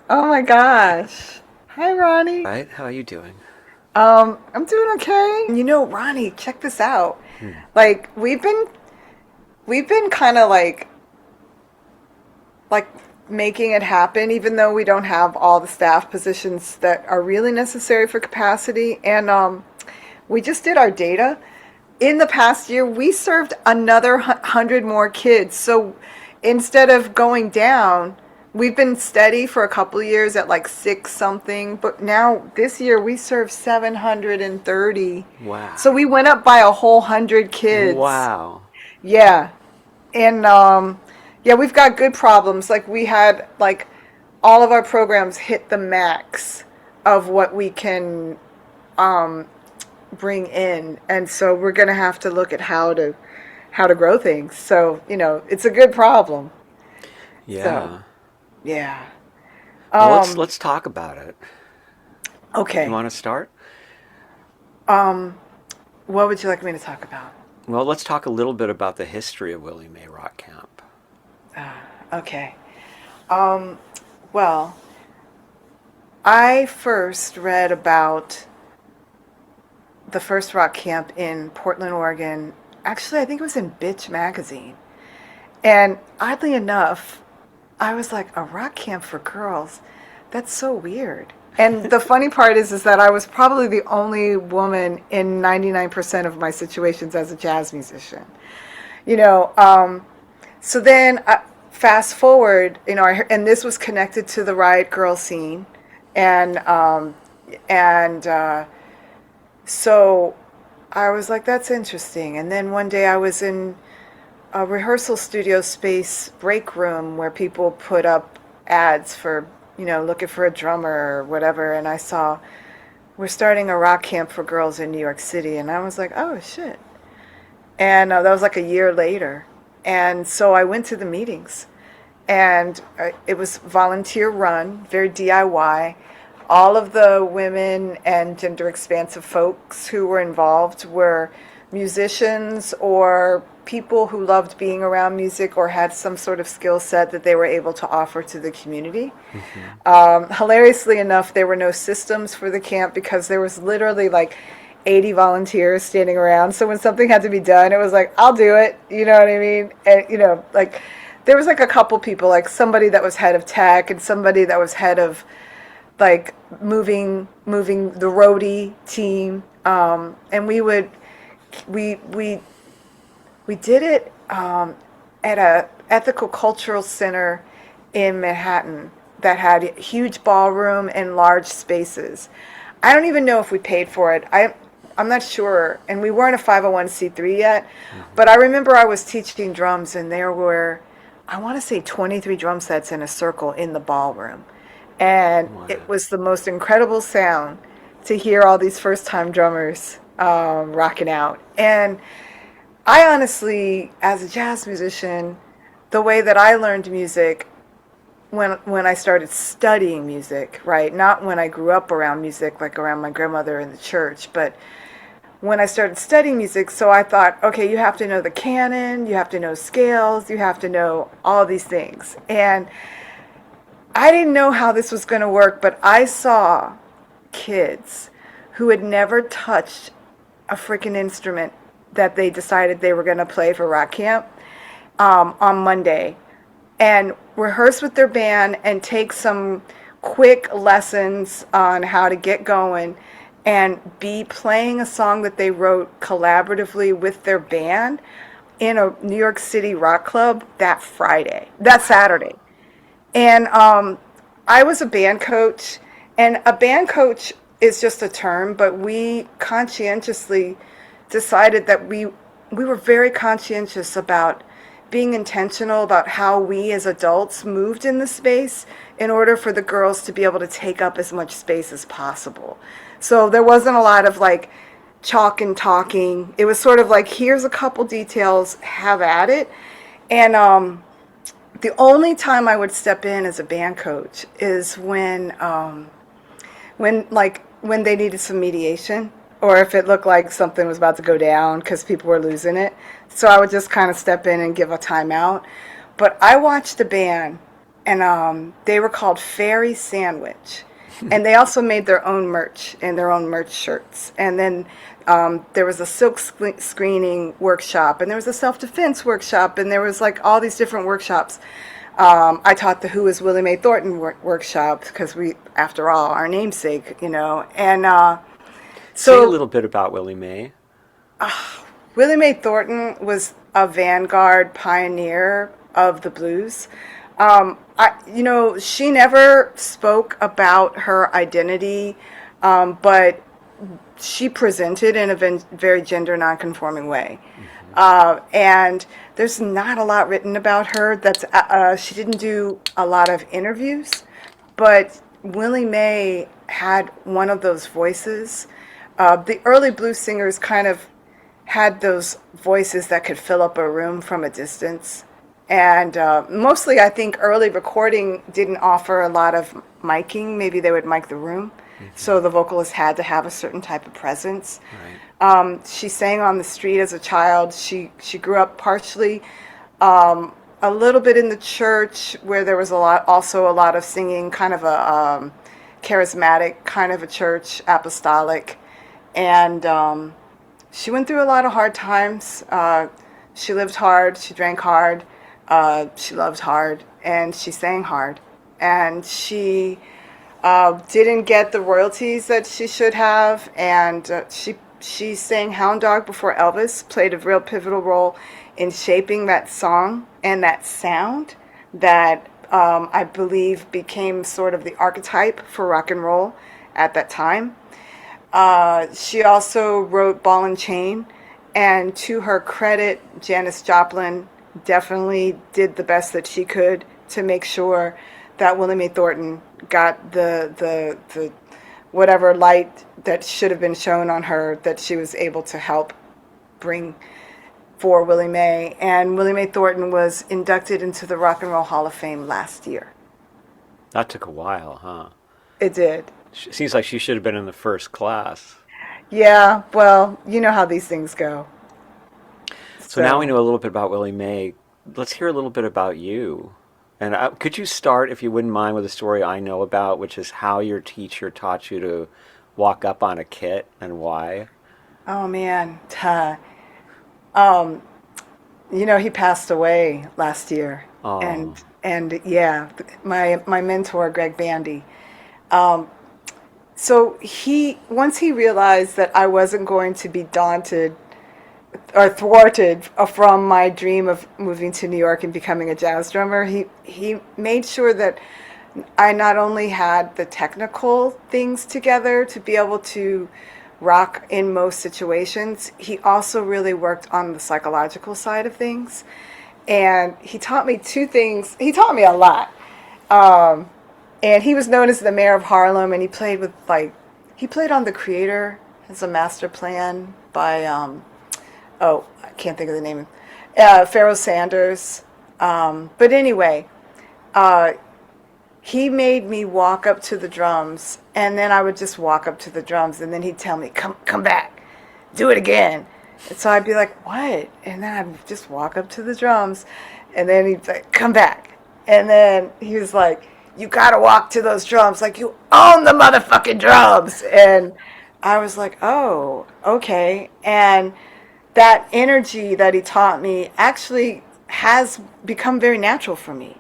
Oh my gosh. Hi, Ronnie. Right? How are you doing? I'm doing okay. You know, Ronnie, check this out. Hmm. Like we've been kind of like making it happen even though we don't have all the staff positions that are really necessary for capacity. And we just did our data. In the past year, we served another 100 more kids. So instead of going down, we've been steady for a couple of years at like six something. But now this year, we served 730. So Wow. we went up by a whole 100 kids. Wow. Yeah. And yeah, we've got good problems. Like we had like all of our programs hit the max of what we can um, bring in, and so we're going to have to look at how to grow things. So it's a good problem. So Yeah. yeah. Well, let's Um, let's talk about it. You okay. want to start? Um, what would you like me to talk about? Well, let's talk a little bit about the history of Willie Mae Rock Camp. Okay. Um, well, I first read about the first rock camp in Portland, Oregon. Actually, I think it was in Bitch magazine. And oddly enough, I was like, a rock camp for girls? That's so weird. And the funny part is that I was probably the only woman in 99% of my situations as a jazz musician. You know, so then fast forward, and this was connected to the Riot Girl scene. And, and so I was like, that's interesting. And then one day I was in a rehearsal studio space break room where people put up ads for, looking for a drummer or whatever. And I saw, we're starting a rock camp for girls in New York City. And I was like, oh, shit. And that was like a year later. And so I went to the meetings. And it was volunteer run, very DIY. All of the women and gender expansive folks who were involved were musicians or people who loved being around music or had some sort of skill set that they were able to offer to the community. Hmm. Hilariously enough, there were no systems for the camp because there was literally like 80 volunteers standing around. So when something had to be done, it was like, I'll do it. You know what I mean? And, like there was like a couple people, like somebody that was head of tech and somebody that was head of like moving the roadie team. And we did it at a ethical cultural center in Manhattan that had a huge ballroom and large spaces. I don't even know if we paid for it. I'm not sure, and we weren't a 501c3 yet. Hmm. But I remember I was teaching drums, and there were, I want to say, 23 drum sets in a circle in the ballroom, and it Wow. was the most incredible sound to hear all these first-time drummers rocking out. And I honestly, as a jazz musician, the way that I learned music when I started studying music, right? Not when I grew up around music, like around my grandmother in the church, but when I started studying music. So I thought, okay, you have to know the canon, you have to know scales, you have to know all these things. And I didn't know how this was going to work, but I saw kids who had never touched a freaking instrument that they decided they were going to play for rock camp on Monday and rehearse with their band and take some quick lessons on how to get going and be playing a song that they wrote collaboratively with their band in a New York City rock club that Wow. Saturday. And I was a band coach, and a band coach is just a term, but we conscientiously decided that we were very conscientious about being intentional about how we as adults moved in the space in order for the girls to be able to take up as much space as possible. So there wasn't a lot of like chalk and talking. It was sort of like, here's a couple details, have at it. And the only time I would step in as a band coach is when they needed some mediation or if it looked like something was about to go down because people were losing it. So I would just kind of step in and give a timeout. But I watched the band and they were called Fairy Sandwich. And they also made their own merch and their own merch shirts. And then there was a silk screening workshop, and there was a self-defense workshop, and there was like all these different workshops. I taught the Who is Willie Mae Thornton workshop because we, after all, our namesake, you know. And Say a little bit about Willie Mae. Willie Mae Thornton was a vanguard pioneer of the blues. She never spoke about her identity, but she presented in a very gender nonconforming way. And there's not a lot written about her. She didn't do a lot of interviews, but Willie Mae had one of those voices. The early blues singers kind of had those voices that could fill up a room from a distance. And mostly, I think early recording didn't offer a lot of miking. Maybe they would mic the room. So the vocalist had to have a certain type of presence. Right. She sang on the street as a child. She grew up partially a little bit in the church, where there was also a lot of singing, kind of a charismatic kind of a church, apostolic. And she went through a lot of hard times. She lived hard. She drank hard. She loved hard, and she sang hard, and she didn't get the royalties that she should have, and she sang Hound Dog before Elvis, played a real pivotal role in shaping that song and that sound that I believe became sort of the archetype for rock and roll at that time. She also wrote Ball and Chain, and to her credit, Janis Joplin definitely did the best that she could to make sure that Willie Mae Thornton got the whatever light that should have been shown on her, that she was able to help bring for Willie Mae. And Willie Mae Thornton was inducted into the Rock and Roll Hall of Fame last year. That took a while, huh? It did. Seems like she should have been in the first class. Yeah, well, you know how these things go. So now we know a little bit about Willie Mae. Let's hear a little bit about you. And could you start, if you wouldn't mind, with a story I know about, which is how your teacher taught you to walk up on a kit and why? Oh, man. He passed away last year. Oh. And yeah, my mentor, Greg Bandy. So once he realized that I wasn't going to be daunted or thwarted from my dream of moving to New York and becoming a jazz drummer, he made sure that I not only had the technical things together to be able to rock in most situations, he also really worked on the psychological side of things. And he taught me two things. He taught me a lot. And he was known as the mayor of Harlem, and he played on The Creator as a master plan by, I can't think of the name, Pharoah Sanders. But anyway, he made me walk up to the drums, and then I would just walk up to the drums, and then he'd tell me, come back, do it again. And so I'd be like, what? And then I'd just walk up to the drums, and then he'd like, come back. And then he was like, you gotta walk to those drums like you own the motherfucking drums. And I was like, oh, okay. And that energy that he taught me actually has become very natural for me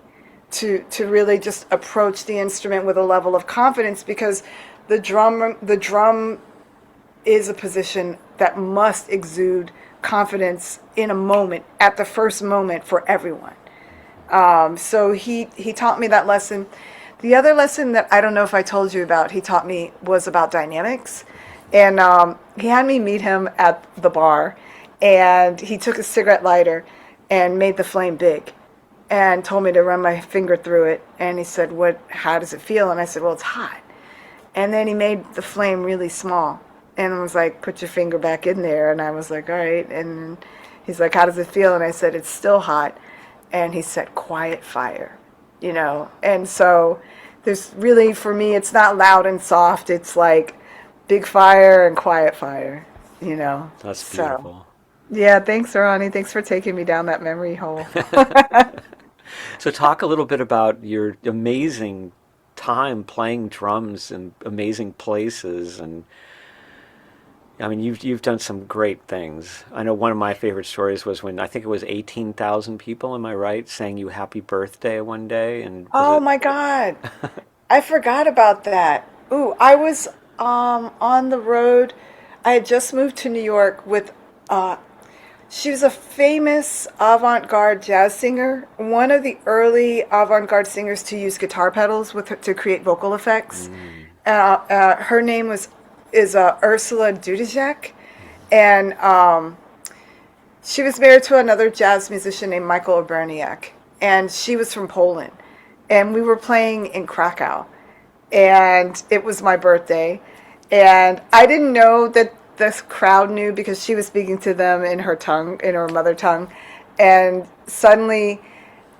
to really just approach the instrument with a level of confidence, because the drum is a position that must exude confidence in a moment, at the first moment, for everyone. So he taught me that lesson. The other lesson that I don't know if I told you about, he taught me, was about dynamics. And he had me meet him at the bar, and he took a cigarette lighter and made the flame big and told me to run my finger through it. And he said, how does it feel? And I said, well, it's hot. And then he made the flame really small and was like, put your finger back in there. And I was like, all right. And he's like, how does it feel? And I said, it's still hot. And he said, quiet fire, And so there's really, for me, it's not loud and soft. It's like big fire and quiet fire, That's beautiful. Yeah, thanks, Ronnie. Thanks for taking me down that memory hole. So talk a little bit about your amazing time playing drums in amazing places, and I mean you've done some great things. I know one of my favorite stories was when I think it was 18,000 people, am I right, sang you happy birthday one day, and was Oh it my God. I forgot about that. Ooh, I was on the road. I had just moved to New York with she was a famous avant-garde jazz singer, one of the early avant-garde singers to use guitar pedals to create vocal effects. mm, Her name is Ursula Dudajek, and she was married to another jazz musician named Michael Oberniak, and she was from Poland. And we were playing in Krakow, and it was my birthday, and I didn't know that this crowd knew because she was speaking to them in her tongue, in her mother tongue, and suddenly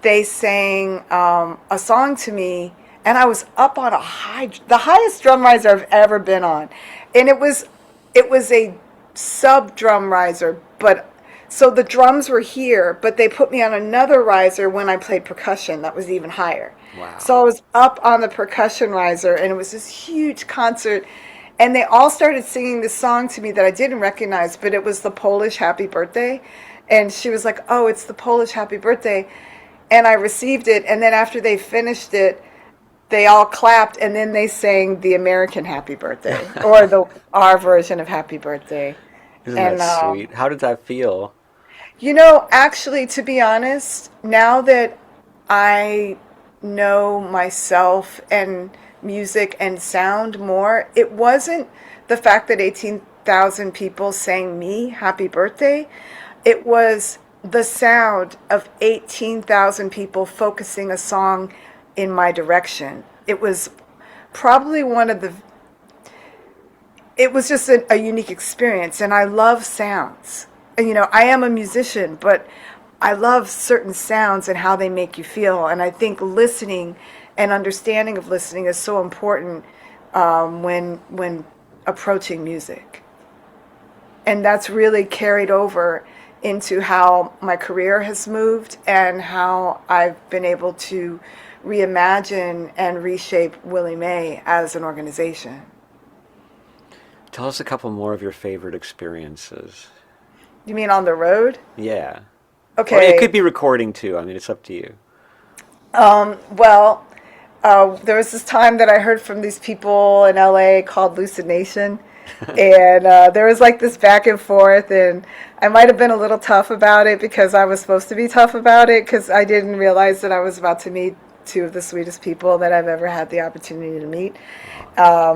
they sang a song to me, and I was up on the highest drum riser I've ever been on, and it was a sub drum riser, but so the drums were here, but they put me on another riser when I played percussion that was even higher. So wow. I was up on the percussion riser, and it was this huge concert. And they all started singing this song to me that I didn't recognize, but it was the Polish Happy Birthday. And she was like, "Oh, it's the Polish Happy Birthday." And I received it. And then after they finished it, they all clapped, and then they sang the American Happy Birthday, or our version of Happy Birthday. Isn't that And sweet? How did that feel? Actually, to be honest, now that I know myself and music and sound more, it wasn't the fact that 18,000 people sang me happy birthday. It was the sound of 18,000 people focusing a song in my direction. It was probably it was just a unique experience, and I love sounds. I am a musician, but I love certain sounds and how they make you feel. And I think listening and understanding of listening is so important when approaching music. And that's really carried over into how my career has moved and how I've been able to reimagine and reshape Willie Mae as an organization. Tell us a couple more of your favorite experiences. You mean on the road? Yeah. Or it could Okay. be recording too. I mean, it's up to you. Well, there was this time that I heard from these people in LA called Lucid Nation, and there was like this back and forth, and I might have been a little tough about it because I was supposed to be tough about it because I didn't realize that I was about to meet two of the sweetest people that I've ever had the opportunity to meet,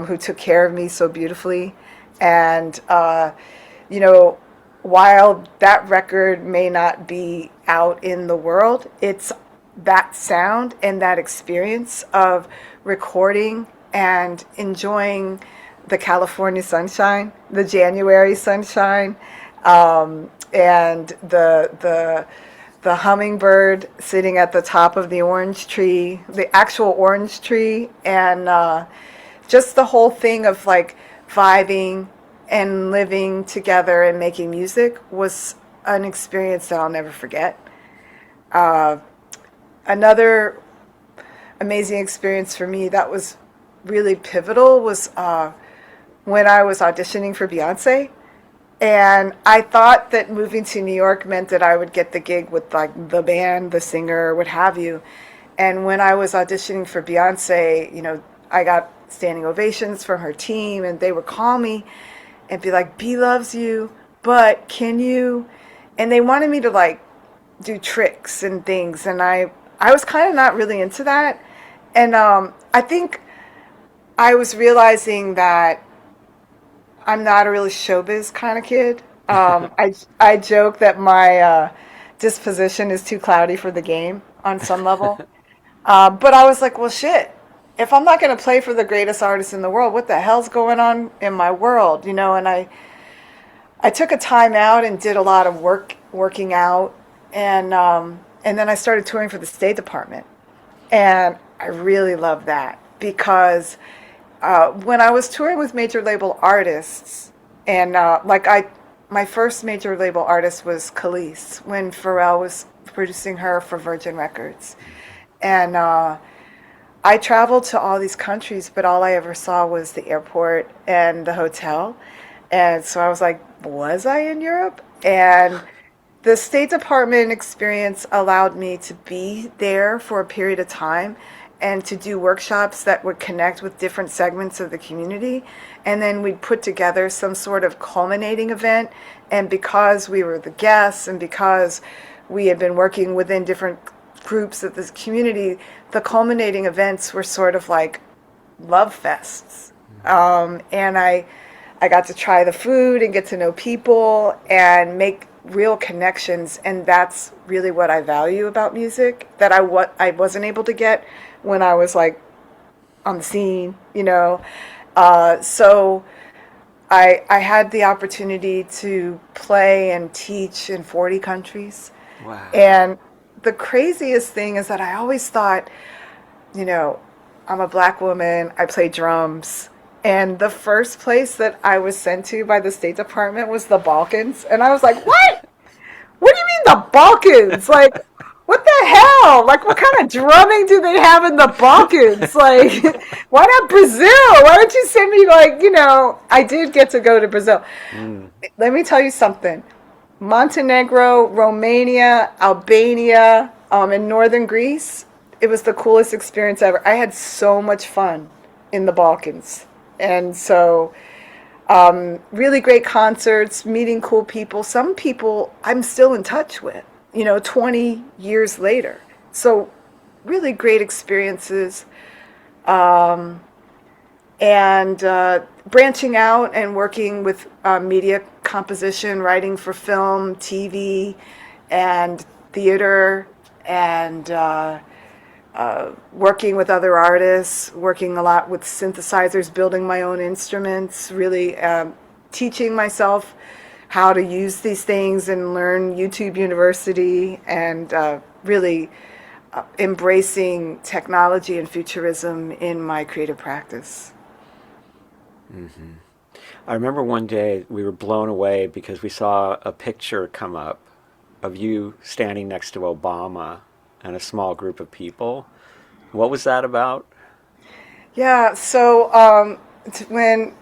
who took care of me so beautifully. And, you know, while that record may not be out in the world, it's that sound and that experience of recording and enjoying the California sunshine, the January sunshine, and the hummingbird sitting at the top of the orange tree, the actual orange tree, and just the whole thing of like vibing and living together and making music was an experience that I'll never forget. Another amazing experience for me that was really pivotal was when I was auditioning for Beyonce. And I thought that moving to New York meant that I would get the gig with like the band, the singer, what have you. And when I was auditioning for Beyonce, I got standing ovations from her team, and they would call me and be like, "B loves you, but can you?" And they wanted me to like do tricks and things, and I was kind of not really into that. And I think I was realizing that I'm not a really showbiz kind of kid. I joke that my disposition is too cloudy for the game on some level. But I was like, well, shit. If I'm not going to play for the greatest artist in the world, what the hell's going on in my world? And I took a time out and did a lot of working out, and then I started touring for the State Department, and I really loved that because when I was touring with major label artists, and my first major label artist was Khalees when Pharrell was producing her for Virgin Records. And I traveled to all these countries, but all I ever saw was the airport and the hotel. And so I was like, was I in Europe? And the State Department experience allowed me to be there for a period of time and to do workshops that would connect with different segments of the community. And then we'd put together some sort of culminating event. And because we were the guests and because we had been working within different groups of this community, the culminating events were sort of like love fests. And I got to try the food and get to know people and make real connections, and that's really what I value about music that I wasn't able to get when I was like on the scene, you know. So I had the opportunity to play and teach in 40 countries. Wow. And the craziest thing is that I always thought, you know, I'm a black woman, I play drums. And the first place that I was sent to by the State Department was the Balkans. And I was like, what? What do you mean the Balkans? Like, what the hell? Like, what kind of drumming do they have in the Balkans? Like, why not Brazil? Why don't you send me, like, you know, I did get to go to Brazil. Let me tell you something. Montenegro, Romania, Albania, in northern Greece, it was the coolest experience ever. I had so much fun in the Balkans. And so really great concerts, meeting cool people. Some people I'm still in touch with, you know, 20 years later. So really great experiences. And branching out and working with media composition, writing for film, TV, and theater, and working with other artists, working a lot with synthesizers, building my own instruments, really teaching myself how to use these things and learn YouTube University, and really embracing technology and futurism in my creative practice. Mm-hmm. I remember one day we were blown away because we saw a picture come up of you standing next to Obama and a small group of people. What was that about? Yeah, so during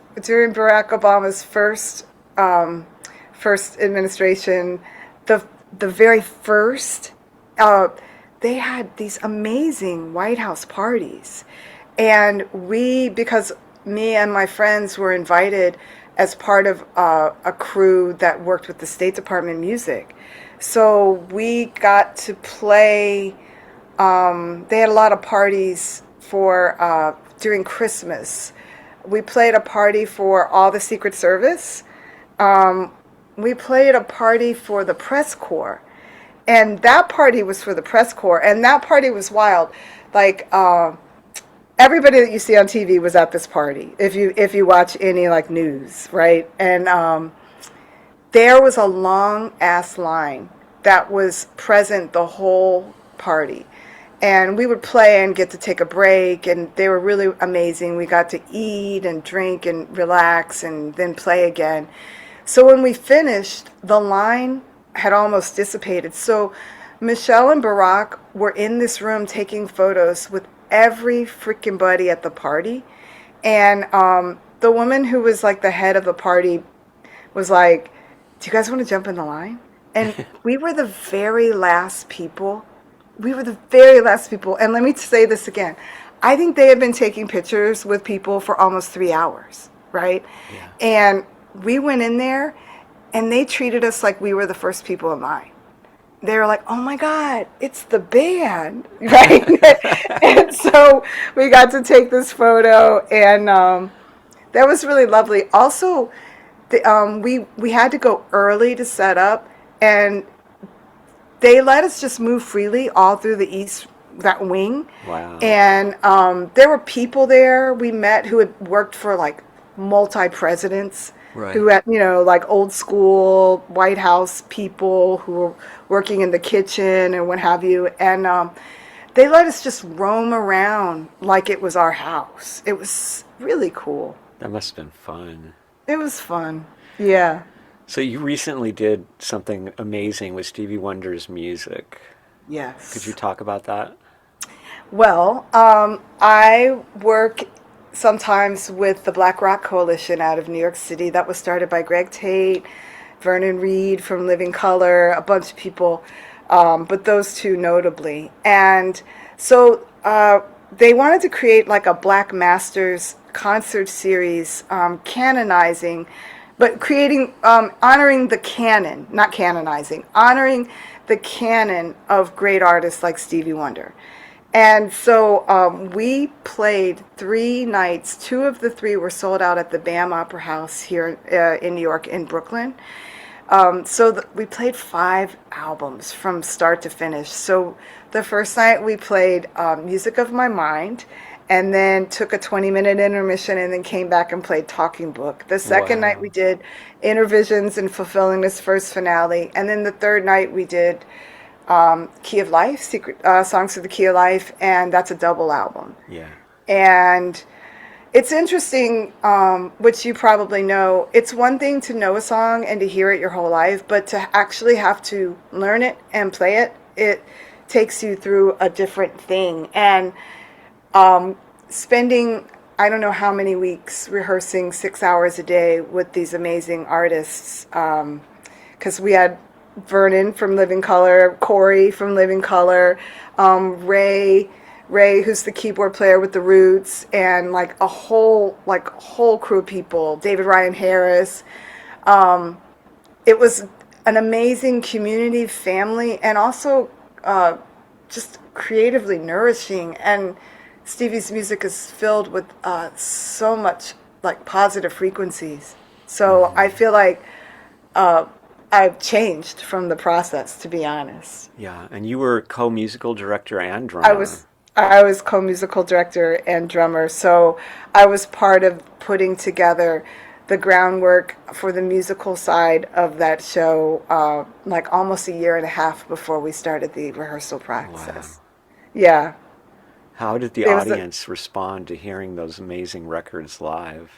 Barack Obama's first administration, the very first, they had these amazing White House parties, and because me and my friends were invited as part of a crew that worked with the State Department music. So we got to play. They had a lot of parties for during Christmas. We played a party for all the Secret Service. We played a party for the press corps, and that party was for the press corps, and that party was wild. Like everybody that you see on TV was at this party. If you watch any like news, right? And there was a long ass line that was present the whole party. And we would play and get to take a break, and they were really amazing. We got to eat and drink and relax and then play again. So when we finished, the line had almost dissipated. So Michelle and Barack were in this room taking photos with every freaking buddy at the party. And the woman who was like the head of the party was like, do you guys want to jump in the line? And we were the very last people. We were the very last people. And let me say this again. I think they had been taking pictures with people for almost 3 hours, right? Yeah. And we went in there, and they treated us like we were the first people in line. They were like, oh my God, it's the band, right? And so we got to take this photo, and that was really lovely. Also, we had to go early to set up, and they let us just move freely all through the east, that wing. Wow. And there were people there we met who had worked for like multi-presidents, right, who had, you know, like old school White House people who were working in the kitchen and what have you. And they let us just roam around like it was our house. It was really cool. That must have been fun. It was fun. Yeah. So you recently did something amazing with Stevie Wonder's music. Could you Yes. talk about that? Well, I work sometimes with the Black Rock Coalition out of New York City. That was started by Greg Tate, Vernon Reed from Living Color, a bunch of people, but those two notably. And so they wanted to create like a Black Masters concert series, canonizing, but creating, honoring the canon, not canonizing, honoring the canon of great artists like Stevie Wonder. And so we played 3 nights. Two of the three were sold out at the BAM Opera House here in New York, in Brooklyn. We played 5 albums from start to finish. So the first night we played Music of My Mind, and then took a 20-minute intermission, and then came back and played Talking Book. The second night we Wow. did Innervisions and Fulfillingness first finale, and then the third night we did Key of Life, Secret Songs of the Key of Life, and that's a double album. Yeah. And it's interesting, which you probably know. It's one thing to know a song and to hear it your whole life, but to actually have to learn it and play it, it takes you through a different thing. And spending, I don't know how many weeks rehearsing 6 hours a day with these amazing artists, because we had Vernon from Living Color, Corey from Living Color, Ray, who's the keyboard player with the Roots, and like a whole crew of people. David Ryan Harris. It was an amazing community, family, and also just creatively nourishing. And Stevie's music is filled with so much like positive frequencies. So I feel like I've changed from the process, to be honest. Yeah. And you were co-musical director and I drummer. was I was co-musical director and drummer, so I was part of putting together the groundwork for the musical side of that show, like almost a year and a half before we started the rehearsal Wow. process. Yeah, How did the there was a, audience respond to hearing those amazing records live?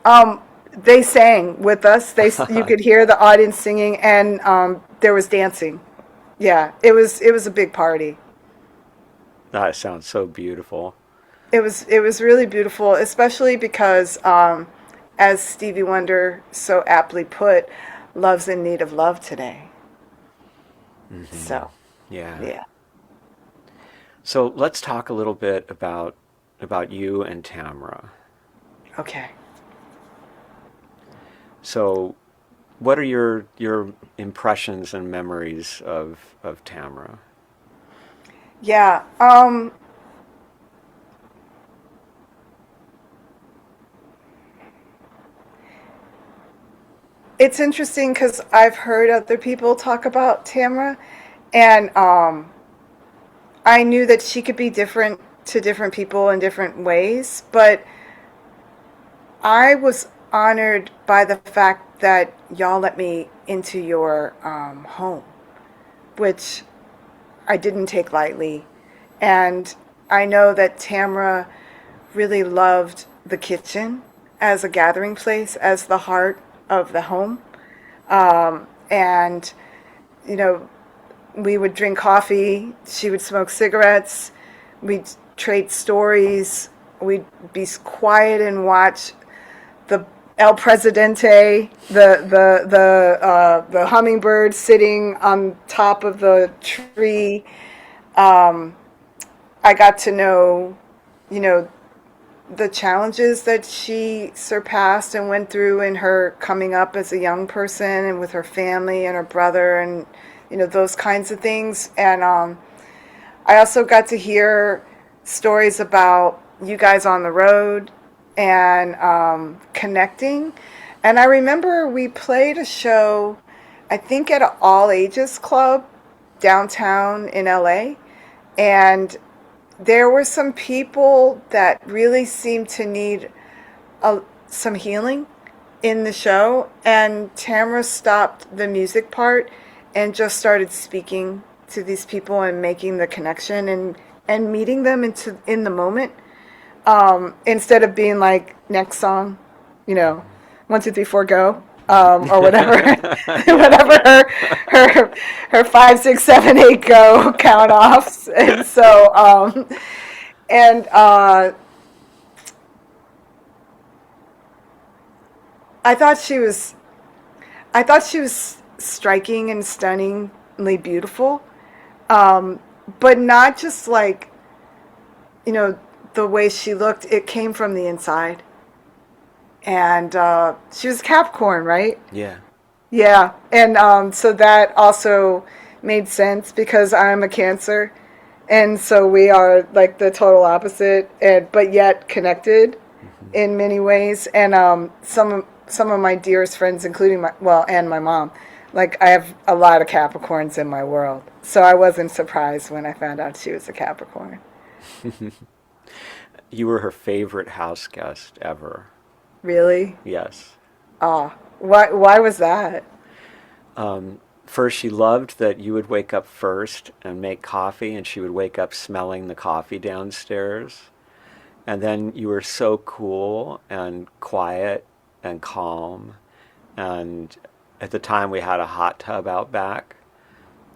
um, they sang with us. You could hear the audience singing, and there was dancing. Yeah, it was a big party. That sounds so beautiful. It was really beautiful, especially because, as Stevie Wonder so aptly put, "Love's in need of love today." So, Yeah. yeah. So let's talk a little bit about you and Tamra. Okay. So what are your impressions and memories of Tamra? Yeah. It's interesting because I've heard other people talk about Tamra, and I knew that she could be different to different people in different ways, but I was honored by the fact that y'all let me into your home, which I didn't take lightly. And I know that Tamra really loved the kitchen as a gathering place, as the heart of the home. And, you know, we would drink coffee, she would smoke cigarettes, we'd trade stories, we'd be quiet and watch the El Presidente, the hummingbird sitting on top of the tree. I got to know, you know, the challenges that she surpassed and went through in her coming up as a young person, and with her family and her brother, and those kinds of things. And I also got to hear stories about you guys on the road and connecting. And I remember we played a show, I think at an all ages club downtown in LA, and there were some people that really seemed to need some healing in the show, and Tamara stopped the music part and just started speaking to these people and making the connection, and meeting them in the moment, instead of being like, next song, you know, 1, 2, 3, 4, go. or whatever, whatever her 5, 6, 7, 8 go count offs, and so and I thought she was I thought she was striking and stunningly beautiful, but not just like, the way she looked. It came from the inside. And she was Capricorn, right? Yeah. Yeah. And so that also made sense because I'm a Cancer. And so we are like the total opposite, but yet connected in many ways. And some of my dearest friends, including and my mom, like I have a lot of Capricorns in my world. So I wasn't surprised when I found out she was a Capricorn. You were her favorite house guest ever. Really? Yes. Ah, why was that? First, she loved that you would wake up first and make coffee, and she would wake up smelling the coffee downstairs. And then you were so cool and quiet and calm. And at the time, we had a hot tub out back,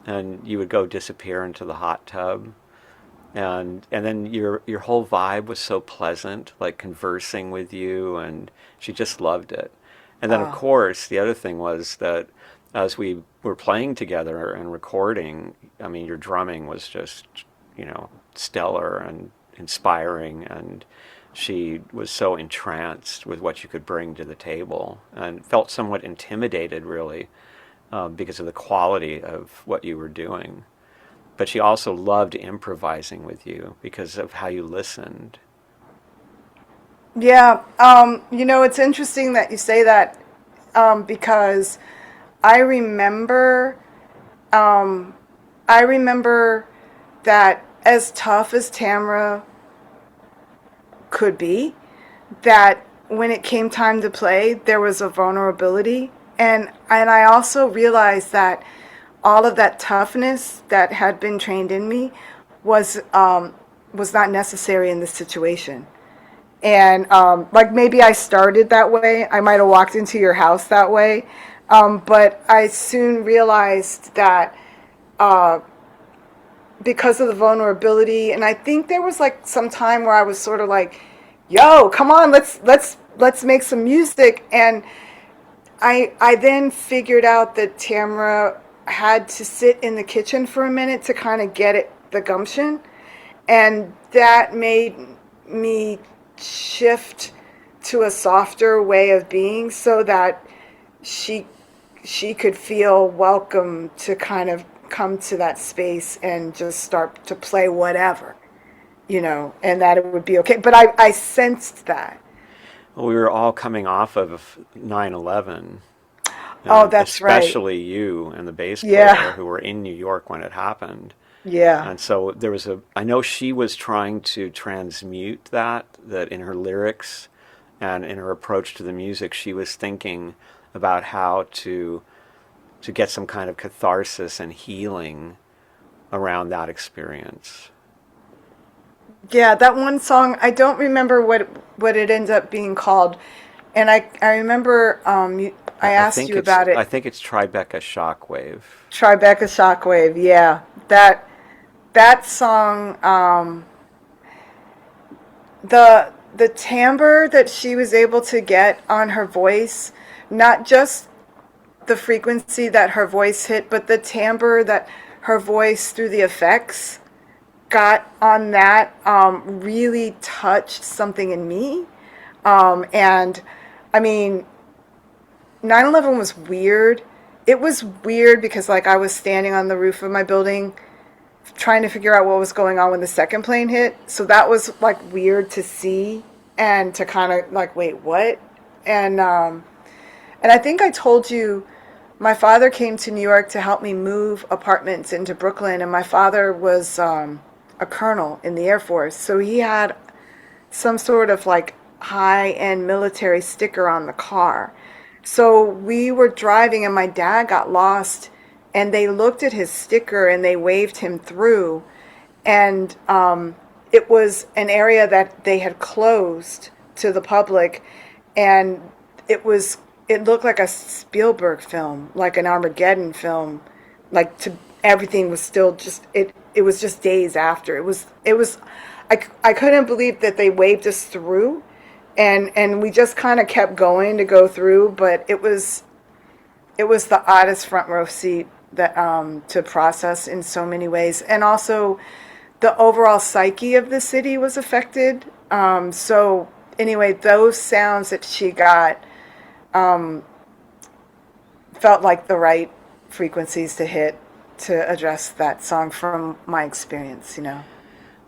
and you would go disappear into the hot tub. And then your whole vibe was so pleasant, like conversing with you, and she just loved it. And then, of Oh, course, the other thing was that as we were playing together and recording, I mean, your drumming was just, stellar and inspiring, and she was so entranced with what you could bring to the table and felt somewhat intimidated, really, because of the quality of what you were doing. But she also loved improvising with you because of how you listened. yeah. It's interesting that you say that, because I remember, um, I remember that as tough as Tamra could be, that when it came time to play, there was a vulnerability, and I also realized that all of that toughness that had been trained in me was was not necessary in this situation. And like maybe I started that way. I might have walked into your house that way, but I soon realized that uh, because of the vulnerability, and I think there was like some time where I was sort of like, "Yo, come on, let's make some music." And I then figured out that Tamara had to sit in the kitchen for a minute to kind of get the gumption, and that made me shift to a softer way of being so that she she could feel welcome to kind of come to that space and just start to play whatever, and that it would be okay. But I sensed that. Well, we were all coming off of 9/11, Oh, and that's right. especially you and the bass player Yeah. who were in New York when it happened. Yeah. And so there was I know she was trying to transmute that in her lyrics and in her approach to the music, she was thinking about how to get some kind of catharsis and healing around that experience. Yeah, that one song, I don't remember what it ends up being called. And I remember I I asked think you about I it. think it's Tribeca Shockwave. Tribeca Shockwave. Yeah. That song, the timbre that she was able to get on her voice, not just the frequency that her voice hit, but the timbre that her voice through the effects got on that, really touched something in me. And I mean, 9/11 was weird. It was weird because like I was standing on the roof of my building trying to figure out what was going on when the second plane hit. So that was like weird to see and to kind of like, wait, what? And and I think I told you my father came to New York to help me move apartments into Brooklyn, and my father was a colonel in the Air Force, so he had some sort of like high-end military sticker on the car. So we were driving and my dad got lost and they looked at his sticker and they waved him through, and it was an area that they had closed to the public, and it was it looked like a Spielberg film, like an Armageddon film, like to everything was still just it was just days after. It was I couldn't believe that they waved us through and we just kind of kept going to go through, but it was the oddest front row seat that to process in so many ways. And also the overall psyche of the city was affected. So anyway, those sounds that she got felt like the right frequencies to hit to address that song from my experience, you know.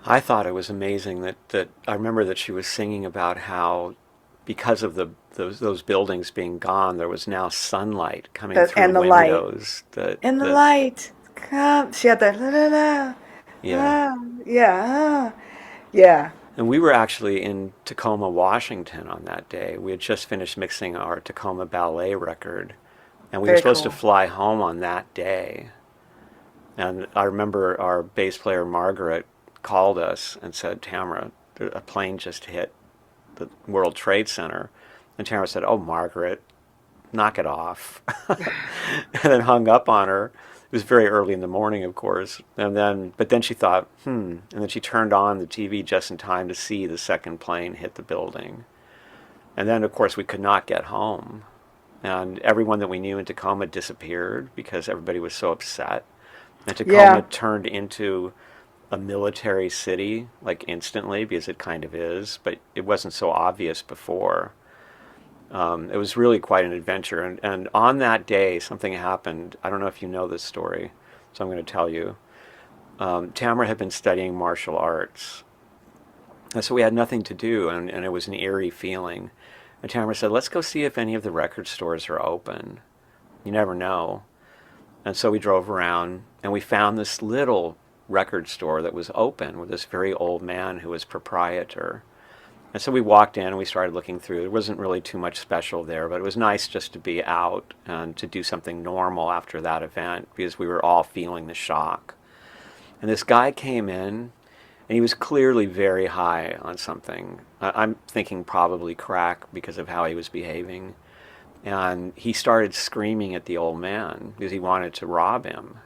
I thought it was amazing that I remember that she was singing about how because of those buildings being gone, there was now sunlight coming through And the light. windows. That And the that light. Come. She had that la la la. yeah. Ah, yeah. Yeah. And we were actually in Tacoma, Washington on that day. We had just finished mixing our Tacoma Ballet record, and we were Very supposed to cool. fly home on that day. And I remember our bass player Margaret called us and said, Tamra, a plane just hit the World Trade Center. And Tamra said, oh, Margaret, knock it off. And then hung up on her. It was very early in the morning, of course. But then she thought, And then she turned on the TV just in time to see the second plane hit the building. And then, of course, we could not get home. And everyone that we knew in Tacoma disappeared because everybody was so upset. And Tacoma Yeah. turned into a military city, like instantly, because it kind of is, but it wasn't so obvious before. It was really quite an adventure. And on that day, something happened. I don't know if you know this story, so I'm going to tell you. Tamra had been studying martial arts. And so we had nothing to do, and it was an eerie feeling. And Tamra said, let's go see if any of the record stores are open. You never know. And so we drove around, and we found this little record store that was open with this very old man who was proprietor. And so we walked in and we started looking through. There wasn't really too much special there, but it was nice just to be out and to do something normal after that event because we were all feeling the shock. And this guy came in, and he was clearly very high on something. I'm thinking probably crack because of how he was behaving. And he started screaming at the old man because he wanted to rob him.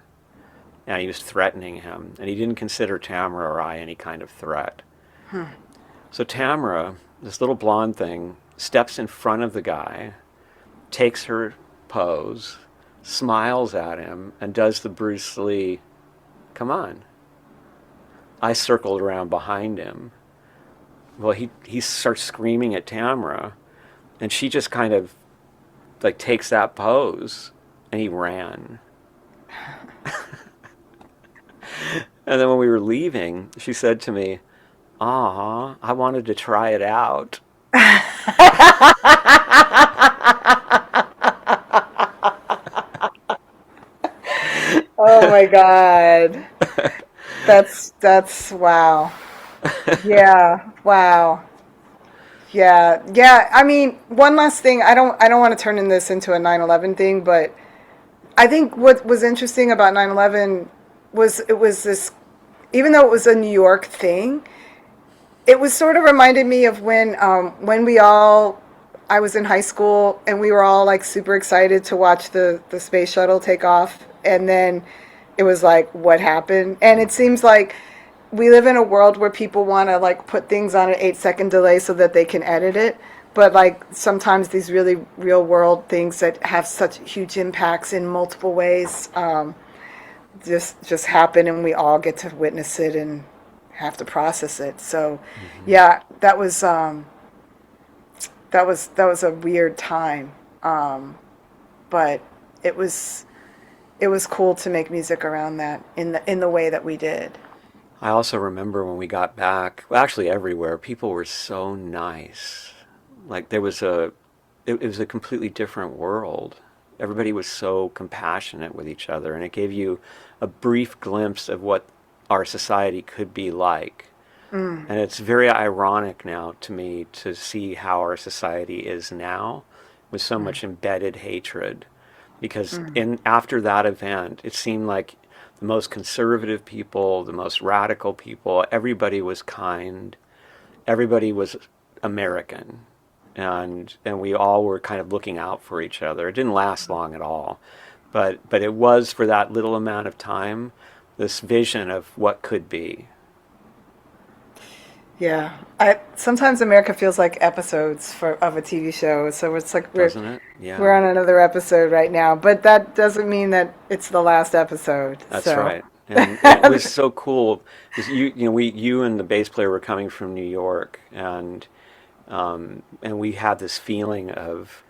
And he was threatening him. And he didn't consider Tamra or I any kind of threat. So Tamra, this little blonde thing, steps in front of the guy, takes her pose, smiles at him, and does the Bruce Lee, come on. I circled around behind him. Well, he starts screaming at Tamra, and she just kind of like takes that pose, and he ran. And then when we were leaving, she said to me, I wanted to try it out. Oh my God. That's wow. Yeah. Wow. Yeah. Yeah. I mean, one last thing. I don't want to turn in this into a 9/11 thing, but I think what was interesting about 9/11 was it was this, even though it was a New York thing, it was sort of reminded me of when I was in high school and we were all like super excited to watch the space shuttle take off, and then it was like, what happened? And it seems like we live in a world where people want to like put things on an 8-second delay so that they can edit it, but like sometimes these really real world things that have such huge impacts in multiple ways just happen, and we all get to witness it and have to process it. So, yeah, that was a weird time, but it was cool to make music around that in the way that we did. I also remember when we got back, well, actually everywhere, people were so nice. Like it was a completely different world. Everybody was so compassionate with each other, and it gave you a brief glimpse of what our society could be like. And it's very ironic now to me to see how our society is now with so much embedded hatred. Because after that event, it seemed like the most conservative people, the most radical people, everybody was kind, everybody was American. and we all were kind of looking out for each other. It didn't last long at all, but it was, for that little amount of time, this vision of what could be. Yeah, I sometimes America feels like episodes of a TV show. So it's like Doesn't it? Yeah. we're on another episode right now, but that doesn't mean that it's the last episode. That's so. right. And it was so cool because you and the bass player were coming from New York, and we had this feeling of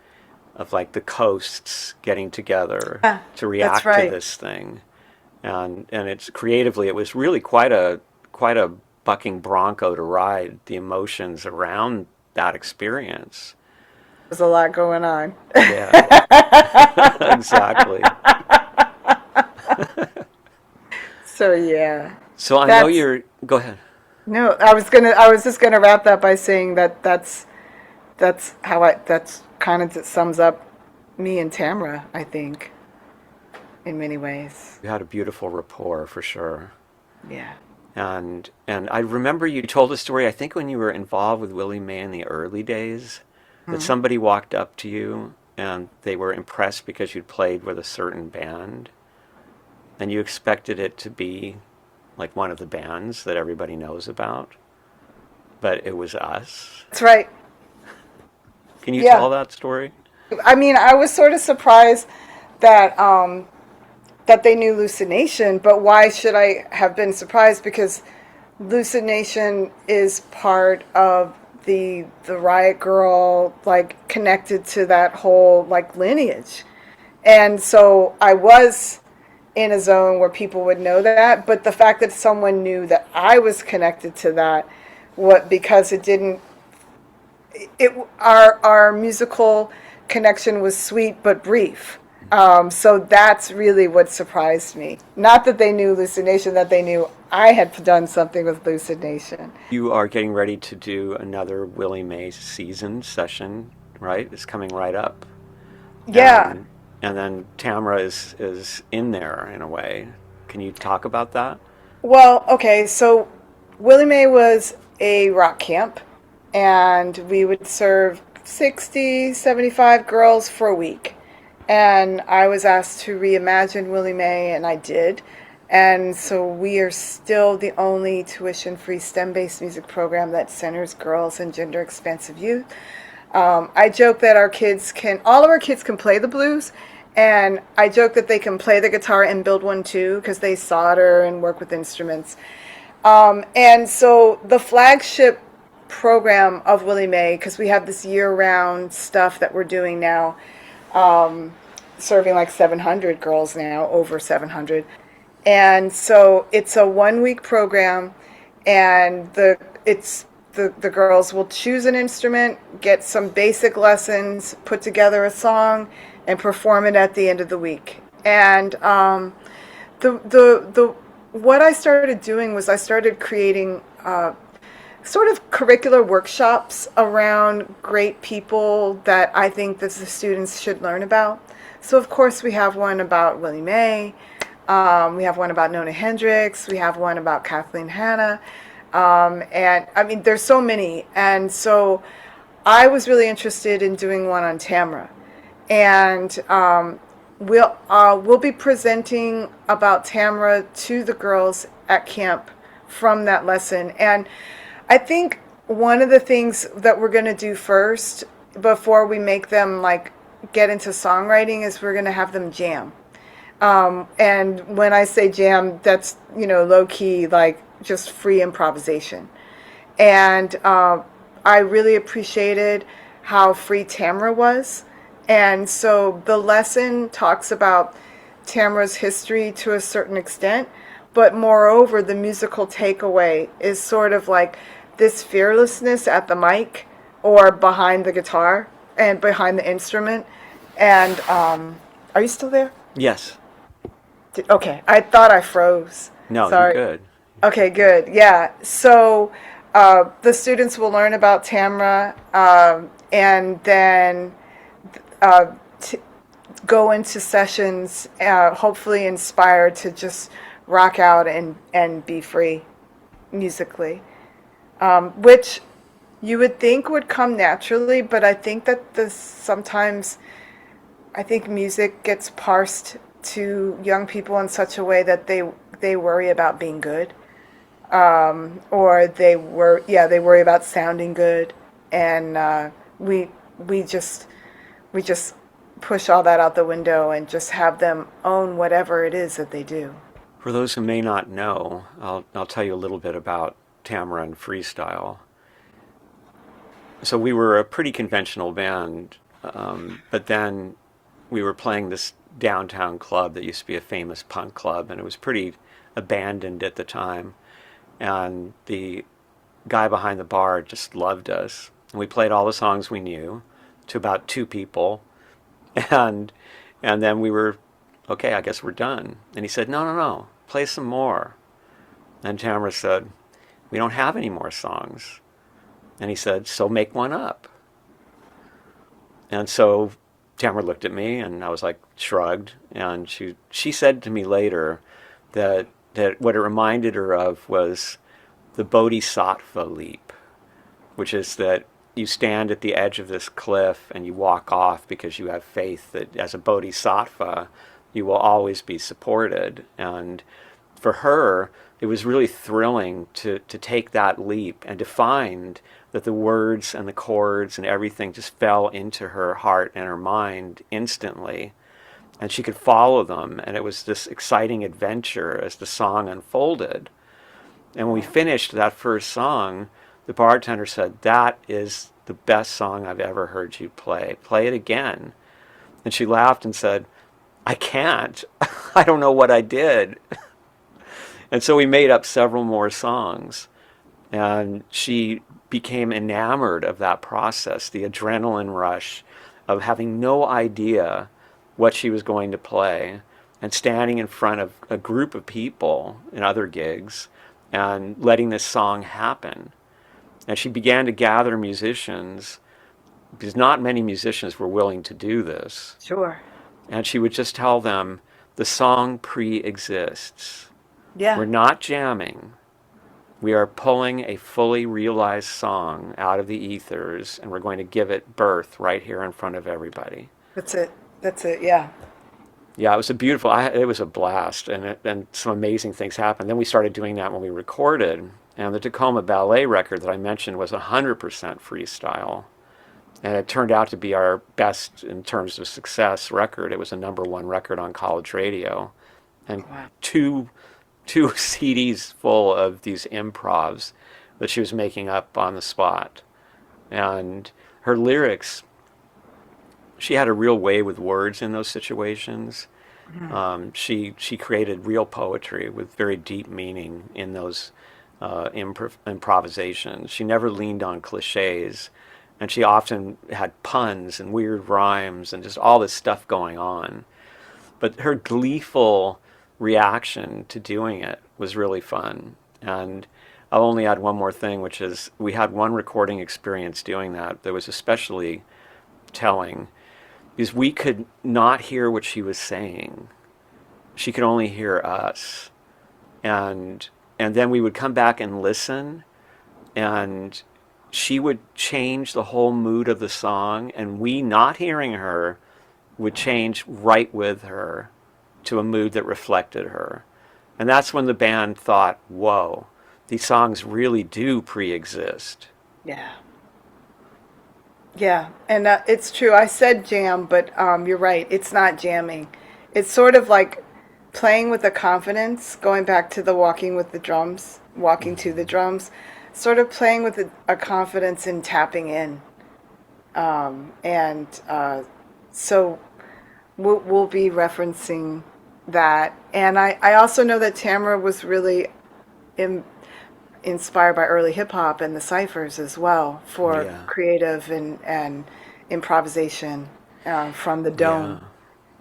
like the coasts getting together to react right. to this thing, and it's creatively, it was really quite a bucking bronco to ride the emotions around that experience. There's a lot going on. Yeah, exactly. So yeah. So I know you're. Go ahead. No, I was just gonna wrap that by saying that's kind of sums up me and Tamra, I think, in many ways. You had a beautiful rapport for sure. Yeah. And I remember you told a story, I think when you were involved with Willie Mae in the early days, that somebody walked up to you and they were impressed because you'd played with a certain band, and you expected it to be like one of the bands that everybody knows about, but it was us. That's right. Can you tell that story? I mean, I was sort of surprised that that they knew Lucid Nation, but why should I have been surprised? Because Lucid Nation is part of the Riot Girl, like, connected to that whole, like, lineage. And so I was in a zone where people would know that, but the fact that someone knew that I was connected to that, because our musical connection was sweet but brief. So that's really what surprised me. Not that they knew Lucid Nation, that they knew I had done something with Lucid Nation. You are getting ready to do another Willie Mae season session, right? It's coming right up. Yeah. And then Tamra is in there in a way. Can you talk about that? Well, okay, so Willie Mae was a rock camp, and we would serve 60, 75 girls for a week. And I was asked to reimagine Willie Mae, and I did. And so we are still the only tuition-free STEM-based music program that centers girls and gender-expansive youth. I joke that all of our kids can play the blues, and I joke that they can play the guitar and build one too, because they solder and work with instruments. And so the flagship program of Willie Mae, because we have this year-round stuff that we're doing now, serving like 700 girls now, over 700. And so it's a 1-week program, and the girls will choose an instrument, get some basic lessons, put together a song, and perform it at the end of the week. And what I started doing was I started creating sort of curricular workshops around great people that I think that the students should learn about. So of course we have one about Willie Mae. We have one about Nona Hendrix. We have one about Kathleen Hanna. And I mean, there's so many. And so I was really interested in doing one on Tamra. And we'll be presenting about Tamra to the girls at camp from that lesson. And I think one of the things that we're going to do first, before we make them like get into songwriting, is we're going to have them jam. And when I say jam, that's, low key, like just free improvisation. And I really appreciated how free Tamra was. And so the lesson talks about Tamra's history to a certain extent, but moreover, the musical takeaway is sort of like this fearlessness at the mic or behind the guitar and behind the instrument. And are you still there? Yes. Okay, I thought I froze. No, Sorry. You're good. Okay, good. Yeah. So the students will learn about Tamra and then go into sessions, hopefully inspired to just rock out and be free musically, which you would think would come naturally, but I think that this sometimes, I think music gets parsed to young people in such a way that they worry about being good, or they worry about sounding good, and we we just we just push all that out the window and just have them own whatever it is that they do. For those who may not know, I'll tell you a little bit about Tamra and freestyle. So we were a pretty conventional band, but then we were playing this downtown club that used to be a famous punk club, and it was pretty abandoned at the time. And the guy behind the bar just loved us. And we played all the songs we knew to about two people, and and then we were okay. I guess we're done. And he said, "No, no, no, play some more." And Tamara said, "We don't have any more songs." And he said, "So make one up." And so Tamara looked at me, and I was like, shrugged. And she said to me later that what it reminded her of was the Bodhisattva leap, which is that you stand at the edge of this cliff and you walk off because you have faith that as a Bodhisattva, you will always be supported. And for her, it was really thrilling to take that leap and to find that the words and the chords and everything just fell into her heart and her mind instantly. And she could follow them, and it was this exciting adventure as the song unfolded. And when we finished that first song, the bartender said, "That is the best song I've ever heard you play. Play it again." And she laughed and said, "I can't. I don't know what I did." And so we made up several more songs, and she became enamored of that process, the adrenaline rush of having no idea what she was going to play and standing in front of a group of people in other gigs and letting this song happen. And she began to gather musicians because not many musicians were willing to do this. Sure. And she would just tell them, the song pre-exists. Yeah. We're not jamming. We are pulling a fully realized song out of the ethers, and we're going to give it birth right here in front of everybody. That's it. That's it. Yeah. Yeah, it was it was a blast, and some amazing things happened. Then we started doing that when we recorded, and the Tacoma Ballet record that I mentioned was 100% freestyle. And it turned out to be our best in terms of success record. It was a #1 record on college radio. And Wow. two CDs full of these improvs that she was making up on the spot. And her lyrics, she had a real way with words in those situations. She created real poetry with very deep meaning in those improvisations. She never leaned on cliches, and she often had puns and weird rhymes and just all this stuff going on. But her gleeful reaction to doing it was really fun. And I'll only add one more thing, which is we had one recording experience doing that was especially telling, because we could not hear what she was saying. She could only hear us. And then we would come back and listen, and she would change the whole mood of the song, and we, not hearing her, would change right with her to a mood that reflected her. And that's when the band thought, whoa, these songs really do pre-exist. Yeah. Yeah. And it's true. I said jam, but you're right. It's not jamming. It's sort of like playing with a confidence, going back to the walking to the drums, sort of playing with a confidence in tapping in. So we'll be referencing that. And I also know that Tamra was really inspired by early hip hop and the ciphers as well for creative and improvisation from the dome,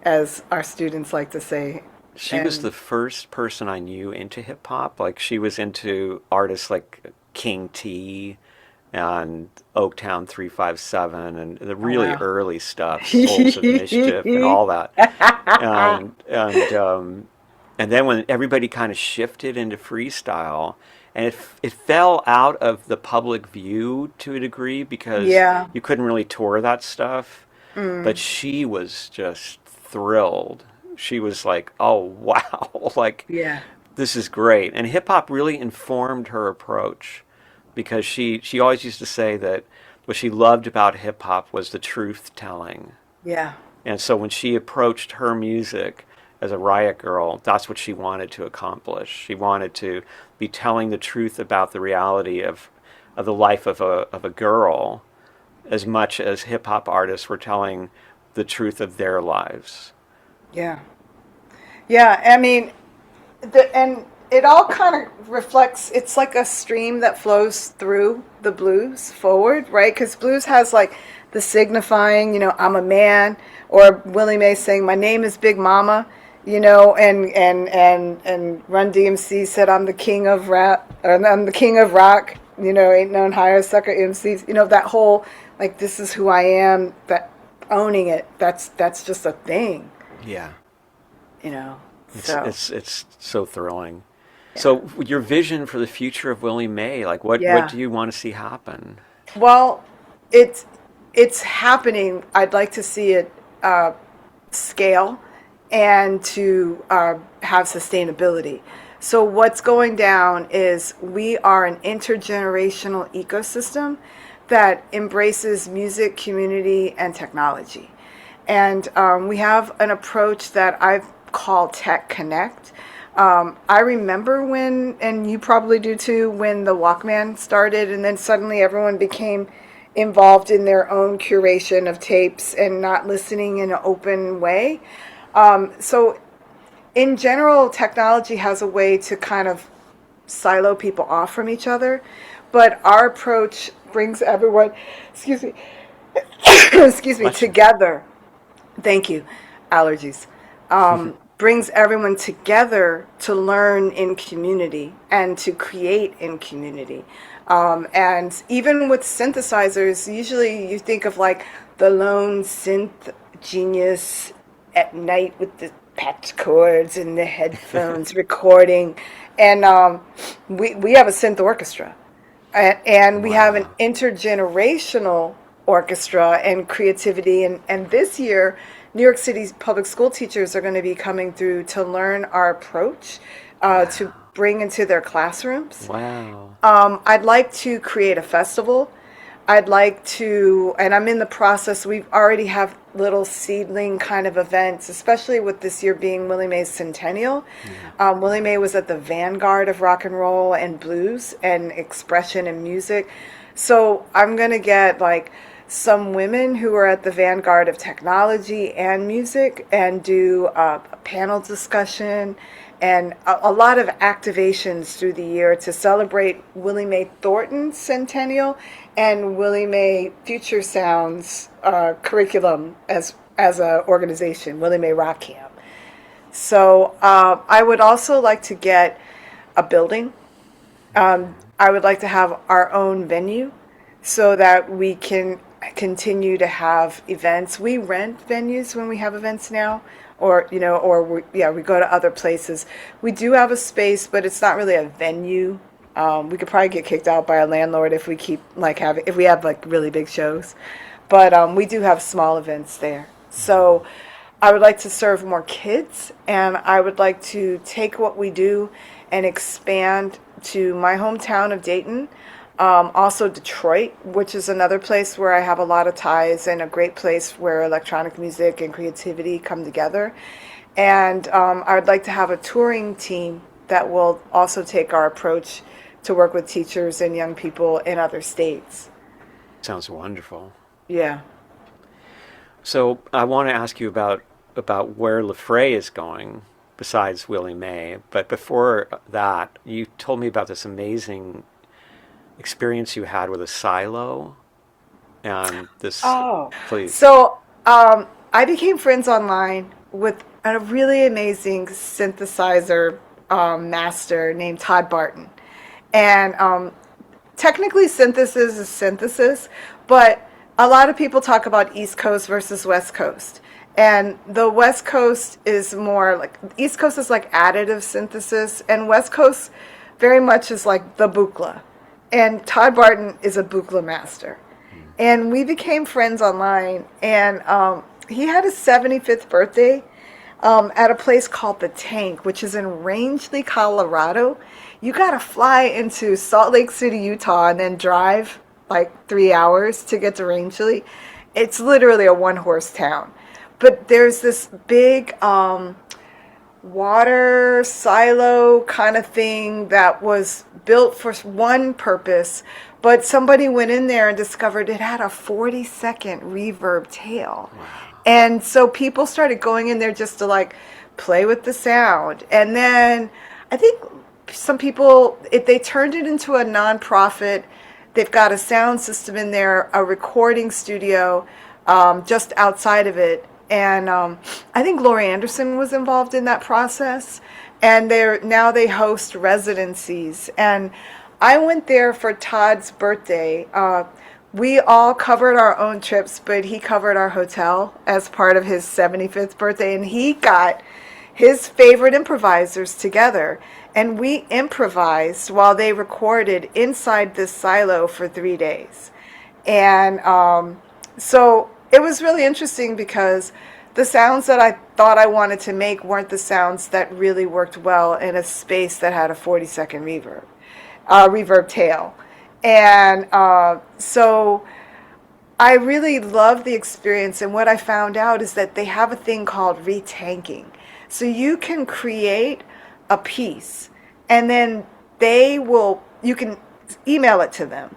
as our students like to say. She was the first person I knew into hip hop. Like, she was into artists like King T and Oaktown 357 and the really early stuff, Souls of Mischief and all that. And then when everybody kind of shifted into freestyle, and it fell out of the public view to a degree because Yeah. you couldn't really tour that stuff. But Mm. she was just thrilled. She was like, "Oh wow, like Yeah. this is great." And hip hop really informed her approach because she always used to say that what she loved about hip hop was the truth telling. Yeah. And so when she approached her music as a riot girl, that's what she wanted to accomplish. She wanted to be telling the truth about the reality of the life of a girl as much as hip hop artists were telling the truth of their lives. Yeah. Yeah. I mean, and it all kind of reflects, it's like a stream that flows through the blues forward, right? Because blues has like the signifying, I'm a man, or Willie Mae saying, my name is Big Mama, and Run DMC said, I'm the king of rap, or I'm the king of rock, ain't none higher, sucker MCs, that whole, like, this is who I am, that owning it, that's just a thing, Yeah. you know. It's So, it's so thrilling. yeah. So your vision for the future of Willie Mae, like what Yeah. do you want to see happen? Well, it's it's happening. I'd like to see it scale and to have sustainability. So what's going down is we are an intergenerational ecosystem that embraces music, community, and technology. And we have an approach that I've called Tech Connect. I remember when, and you probably do too, when the Walkman started, and then suddenly everyone became involved in their own curation of tapes and not listening in an open way. So, in general, technology has a way to kind of silo people off from each other, but our approach brings everyone, excuse me, excuse me, Bless you. together. Thank you. Allergies. Brings everyone together to learn in community and to create in community. And even with synthesizers, usually you think of like the lone synth genius at night with the patch cords and the headphones recording. And we have a synth orchestra. And we have an Wow. intergenerational orchestra and creativity. And this year, New York City's public school teachers are going to be coming through to learn our approach to Wow. bring into their classrooms. Wow. I'd like to create a festival. I'd like to, and I'm in the process, we already have little seedling kind of events, especially with this year being Willie Mae's centennial. Yeah. Willie Mae was at the vanguard of rock and roll and blues and expression and music. So I'm going to get like some women who are at the vanguard of technology and music and do a panel discussion and a lot of activations through the year to celebrate Willie Mae Thornton's centennial and Willie Mae Future Sounds curriculum as an organization, Willie Mae Rock Camp. So I would also like to get a building. I would like to have our own venue so that we can continue to have events. We rent venues when we have events now, or we go to other places. We do have a space, but it's not really a venue. We could probably get kicked out by a landlord if we keep if we have like really big shows, but we do have small events there. So I would like to serve more kids, and I would like to take what we do and expand to my hometown of Dayton. Also Detroit, which is another place where I have a lot of ties and a great place where electronic music and creativity come together. And I would like to have a touring team that will also take our approach to work with teachers and young people in other states. Sounds wonderful. Yeah. So I want to ask you about where LaFrae is going besides Willie Mae. But before that, you told me about this amazing experience you had with a silo and this. Oh, Please. so I became friends online with a really amazing synthesizer master named Todd Barton. And technically, synthesis is synthesis, but a lot of people talk about East Coast versus West Coast. And the West Coast is more like, East Coast is like additive synthesis, and West Coast very much is like the bukla. And Todd Barton is a bukla master. And we became friends online, and he had his 75th birthday at a place called The Tank, which is in Rangeley, Colorado. You got to fly into Salt Lake City, Utah, and then drive like 3 hours to get to Rangeley. It's literally a one-horse town. But there's this big water silo kind of thing that was built for one purpose, but somebody went in there and discovered it had a 40-second reverb tail. Wow. And so people started going in there just to like play with the sound. And then I think some people, they turned it into a nonprofit. They've got a sound system in there, a recording studio just outside of it. And I think Laurie Anderson was involved in that process. And now they host residencies. And I went there for Todd's birthday. We all covered our own trips, but he covered our hotel as part of his 75th birthday. And he got his favorite improvisers together. And we improvised while they recorded inside this silo for 3 days. And so it was really interesting because the sounds that I thought I wanted to make weren't the sounds that really worked well in a space that had a 40-second reverb tail. And so I really loved the experience. And what I found out is that they have a thing called retanking. So you can create a piece, and then you can email it to them.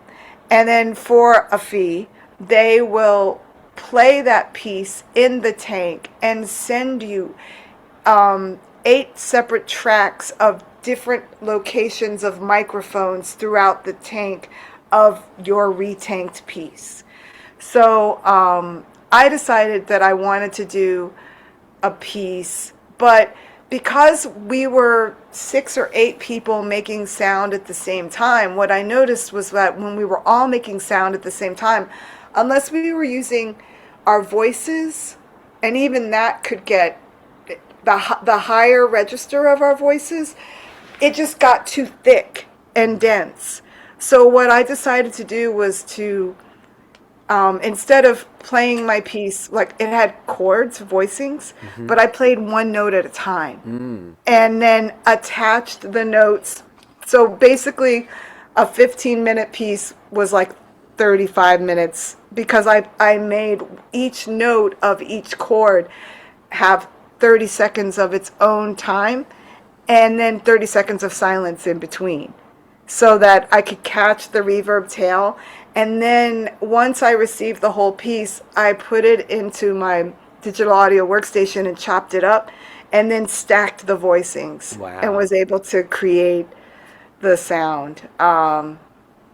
And then for a fee, they will play that piece in the tank and send you 8 separate tracks of different locations of microphones throughout the tank of your retanked piece. So I decided that I wanted to do a piece, but because we were 6 or 8 people making sound at the same time, what I noticed was that when we were all making sound at the same time, unless we were using our voices, and even that could get the higher register of our voices, it just got too thick and dense. So what I decided to do was to, instead of playing my piece, like it had chords, voicings, but I played one note at a time. And then attached the notes. So basically a 15-minute piece was like 35 minutes because I made each note of each chord have 30 seconds of its own time and then 30 seconds of silence in between so that I could catch the reverb tail. And then once I received the whole piece, I put it into my digital audio workstation and chopped it up and then stacked the voicings. Wow. And was able to create the sound.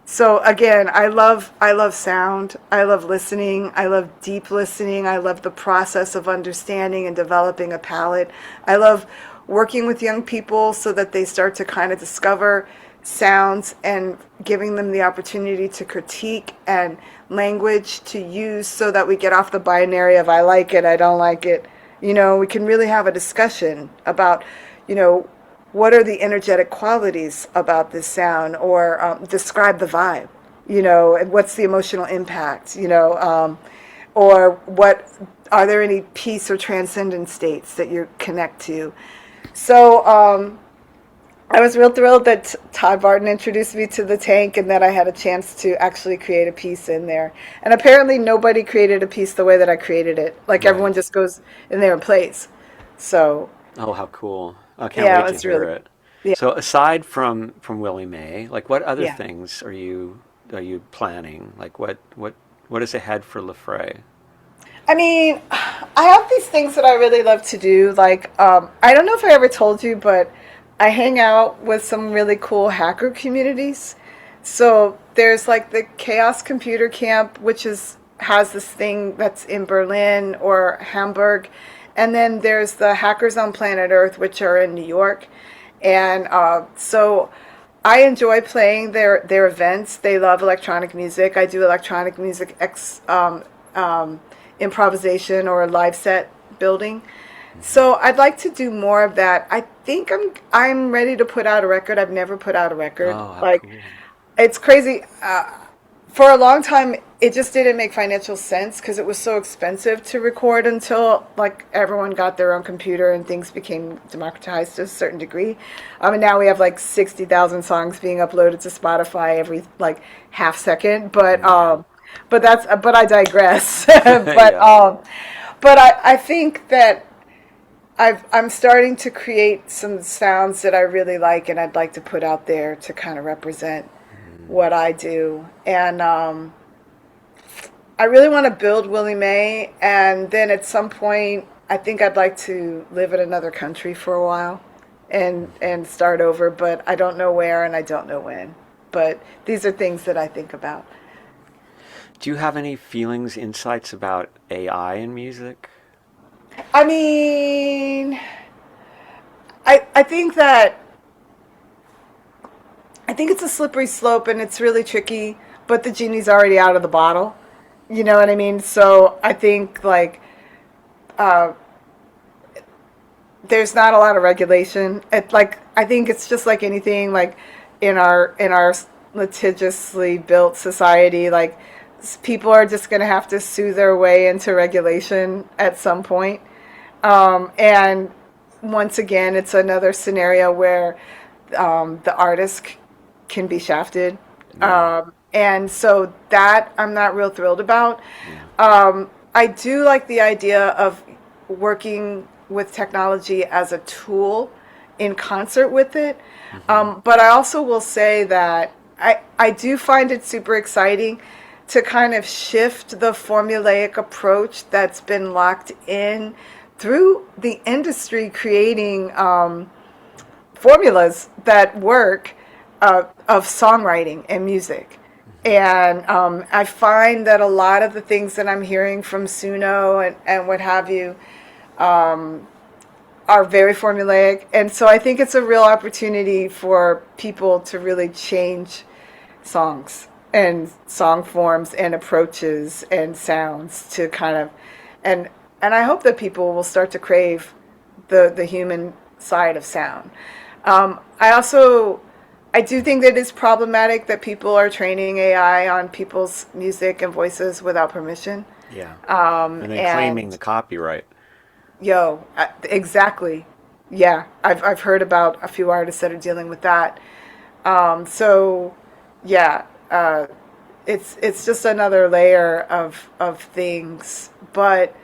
So again, I love sound. I love listening. I love deep listening. I love the process of understanding and developing a palette. I love working with young people so that they start to kind of discover sounds and giving them the opportunity to critique and language to use so that we get off the binary of I like it, I don't like it. You know, we can really have a discussion about, you know, what are the energetic qualities about this sound, or describe the vibe, you know, and what's the emotional impact, you know, or what are there any peace or transcendent states that you connect to. So I was real thrilled that Todd Barton introduced me to the tank and that I had a chance to actually create a piece in there. And apparently nobody created a piece the way that I created it. Like everyone just goes in there and plays. So. Oh, how cool. I can't wait to hear it. Yeah. So aside from Willie Mae, like what other things are you planning? Like what is ahead for LaFrae? I mean, I have these things that I really love to do. Like, I don't know if I ever told you, but I hang out with some really cool hacker communities. So there's like the Chaos Computer Camp, which has this thing that's in Berlin or Hamburg. And then there's the Hackers on Planet Earth, which are in New York. And so I enjoy playing their events. They love electronic music. I do electronic music improvisation or live set building. So I'd like to do more of that. I think I'm ready to put out a record. I've never put out a record. Oh, how Like, cool. it's crazy. For a long time, it just didn't make financial sense because it was so expensive to record until like everyone got their own computer and things became democratized to a certain degree. And now we have like 60,000 songs being uploaded to Spotify every like half second. But I digress. Yeah. But I think that I'm starting to create some sounds that I really like and I'd like to put out there to kind of represent what I do. And I really want to build Willie Mae. And then at some point, I think I'd like to live in another country for a while and start over. But I don't know where and I don't know when. But these are things that I think about. Do you have any feelings, insights about AI in music? I mean, I think that I think it's a slippery slope and it's really tricky, but the genie's already out of the bottle. You know what I mean? So I think like uh, there's not a lot of regulation. I think it's just like anything like in our litigiously built society, like people are just going to have to sue their way into regulation at some point. And once again, it's another scenario where the artist can be shafted. And so that I'm not real thrilled about. I do like the idea of working with technology as a tool in concert with it. But I also will say that I do find it super exciting to kind of shift the formulaic approach that's been locked in through the industry creating formulas that work of songwriting and music. And I find that a lot of the things that I'm hearing from Suno and what have you are very formulaic. And so I think it's a real opportunity for people to really change songs and song forms and approaches and sounds to kind of and I hope that people will start to crave the human side of sound. I do think that it's problematic that people are training AI on people's music and voices without permission. Yeah. And then claiming the copyright. Exactly. Yeah, I've heard about a few artists that are dealing with that. So, yeah, it's just another layer of things, but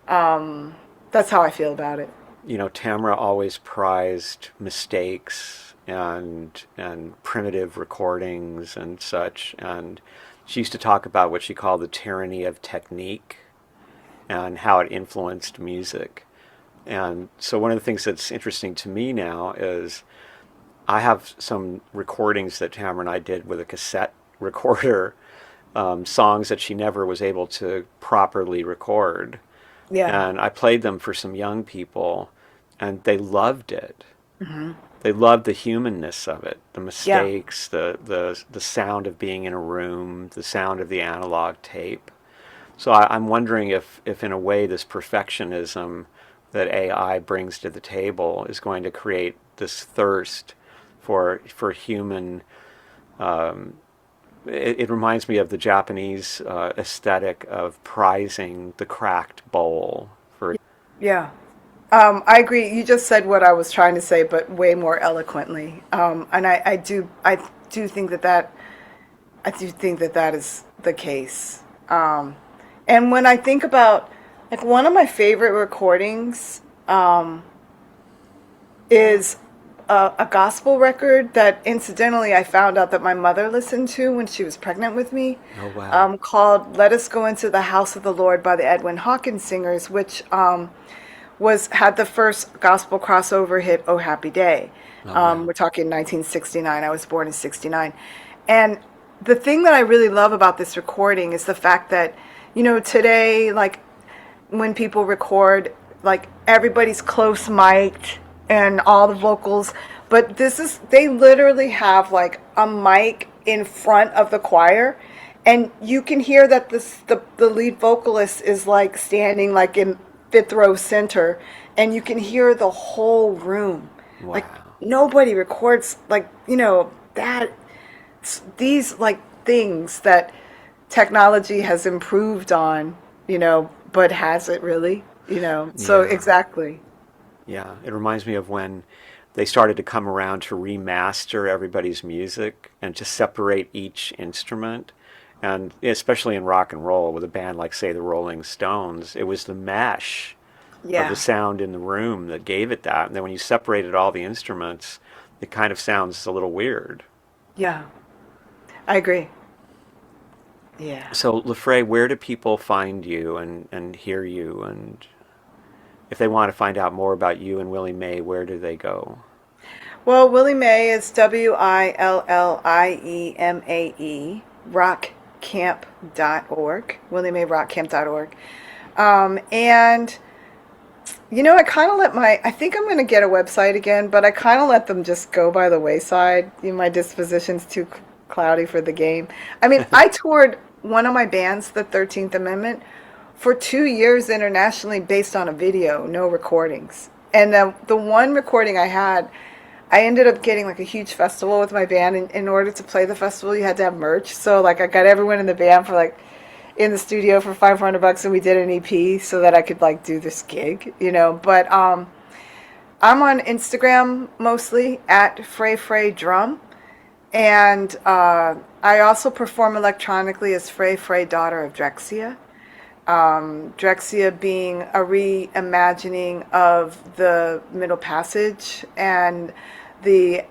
that's how I feel about it. You know, Tamra always prized mistakes and primitive recordings and such, and she used to talk about what she called the tyranny of technique and how it influenced music. And so one of the things that's interesting to me now is I have some recordings that Tamra and I did with a cassette recorder, songs that she never was able to properly record. Yeah. And I played them for some young people, and they loved it. They loved the humanness of it, the mistakes, the sound of being in a room, the sound of the analog tape. So I'm wondering if in a way this perfectionism that AI brings to the table is going to create this thirst for human. It reminds me of the Japanese aesthetic of prizing the cracked bowl. Yeah. I agree. You just said what I was trying to say, but way more eloquently. And I do think that is the case. And when I think about, like, one of my favorite recordings is a gospel record that incidentally I found out that my mother listened to when she was pregnant with me. Oh, wow. Called "Let Us Go Into the House of the Lord" by the Edwin Hawkins Singers, which had the first gospel crossover hit "Oh Happy Day." Wow. We're talking 1969. I was born in '69, and the thing that I really love about this recording is the fact that, you know, today, like, when people record, like, everybody's close mic'd and all the vocals, but they literally have like a mic in front of the choir, and you can hear that the lead vocalist is like standing like in fifth row center, and you can hear the whole room. Like Wow. nobody records like, that these like things that technology has improved on, but has it really? So Yeah. exactly. Yeah. It reminds me of when they started to come around to remaster everybody's music and to separate each instrument. And especially in rock and roll, with a band like, say, the Rolling Stones, it was the mesh of the Yeah. sound in the room that gave it that. And then when you separated all the instruments, it kind of sounds a little weird. Yeah. I agree. Yeah. So, LaFrae, where do people find you and hear you? And if they want to find out more about you and Willie Mae, where do they go? Well, Willie Mae is WILLIEMAE, rockcamp.org, WillieMaeRockCamp.org. And I kind of I think I'm going to get a website again, but I kind of let them just go by the wayside. My disposition's too cloudy for the game. I mean, I toured one of my bands, the 13th Amendment, for 2 years internationally based on a video, no recordings. And the one recording I had, I ended up getting like a huge festival with my band. And in order to play the festival, you had to have merch. So like I got everyone in the band for like in the studio for $500, and we did an EP so that I could like do this gig, But I'm on Instagram mostly at LaFrae Drum, and I also perform electronically as LaFrae, daughter of Drexcia. Drexcia being a reimagining of the Middle Passage and the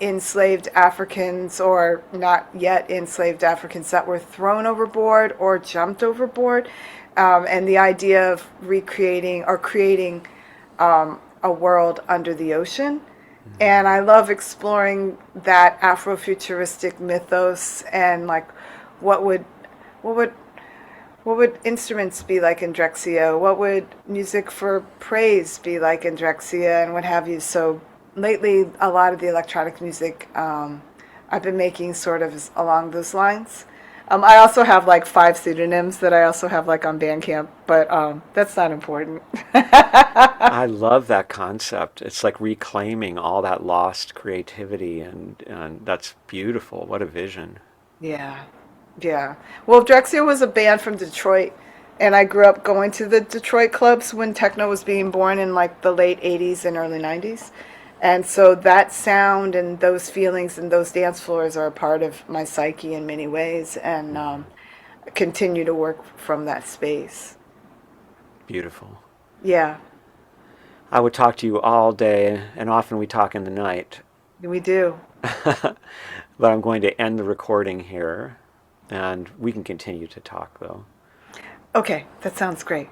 enslaved Africans, or not yet enslaved Africans, that were thrown overboard or jumped overboard, and the idea of recreating or creating a world under the ocean. And I love exploring that Afrofuturistic mythos and like what would what would what would instruments be like in Drexcia? What would music for praise be like in Drexcia, and what have you? So lately, a lot of the electronic music I've been making sort of is along those lines. I also have like 5 pseudonyms that I also have like on Bandcamp, but that's not important. I love that concept. It's like reclaiming all that lost creativity, and that's beautiful. What a vision. Yeah, yeah. Well, Drexcia was a band from Detroit, and I grew up going to the Detroit clubs when techno was being born in like the late 80s and early 90s. And so that sound and those feelings and those dance floors are a part of my psyche in many ways, and continue to work from that space. Beautiful. Yeah, I would talk to you all day, and often we talk in the night. we do. But I'm going to end the recording here, and we can continue to talk, though. Okay, that sounds great.